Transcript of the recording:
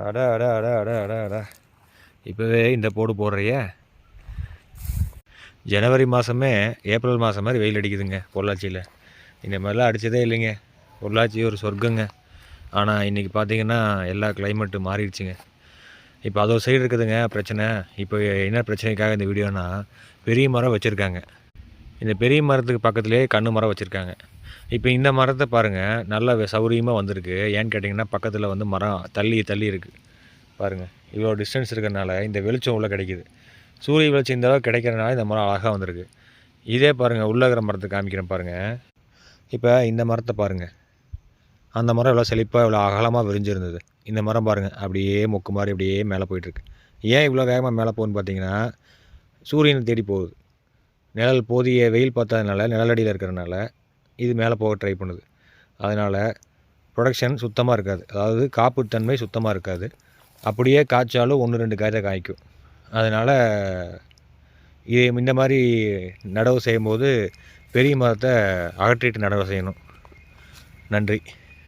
அட அட அட அட அட அட இப்போவே இந்த போடு போடுறிய. ஜனவரி மாதமே ஏப்ரல் மாதம் மாதிரி வெயில் அடிக்குதுங்க பொள்ளாச்சியில். இந்த மாதிரிலாம் அடித்ததே இல்லைங்க. பொள்ளாச்சி ஒரு சொர்க்கங்க. ஆனால் இன்றைக்கி பார்த்தீங்கன்னா எல்லா கிளைமேட்டு மாறிடுச்சுங்க. இப்போ அது ஒரு சைடு இருக்குதுங்க பிரச்சனை. இப்போ என்ன பிரச்சனைக்காக இந்த வீடியோனா, பெரிய மரம் வச்சுருக்காங்க. இந்த பெரிய மரத்துக்கு பக்கத்துலேயே கன்று மரம் வச்சுருக்காங்க. இப்போ இந்த மரத்தை பாருங்கள், நல்லா சௌரியமாக வந்திருக்கு. ஏன்னு கேட்டிங்கன்னா பக்கத்தில் வந்து மரம் தள்ளி தள்ளி இருக்குது பாருங்கள். இவ்வளோ டிஸ்டன்ஸ் இருக்கிறனால இந்த வெளிச்சம் உள்ளே கிடைக்கிது. சூரிய வெளிச்சம் இந்த அளவுக்கு கிடைக்கிறனால இந்த மரம் அழகாக வந்திருக்கு. இதே பாருங்கள், உள்ளே இருக்கிற மரத்தை காமிக்கிறேன் பாருங்கள். இப்போ இந்த மரத்தை பாருங்கள், அந்த மரம் எவ்வளோ செழிப்பாக இவ்வளோ அகலமாக விரிஞ்சிருந்தது. இந்த மரம் பாருங்கள் அப்படியே மொக்கு மாதிரி அப்படியே மேலே போயிட்டுருக்கு. ஏன் இவ்வளோ வேகமாக மேலே போகுதுன்னு பார்த்தீங்கன்னா, சூரியனை தேடி போகுது. நிழல் போதிய வெயில் பார்த்ததுனால, நிழலடியில் இருக்கிறனால இது மேலே போக ட்ரை பண்ணுது. அதனால் ப்ரொடக்ஷன் சுத்தமாக இருக்காது. அதாவது காப்புத்தன்மை சுத்தமாக இருக்காது. அப்படியே காய்ச்சாலும் 1, 2 காய் தான் காய்க்கும். அதனால் இது இந்த மாதிரி நடவு செய்யும்போது பெரிய மரத்தை அகற்றிட்டு நடவு செய்யணும். நன்றி.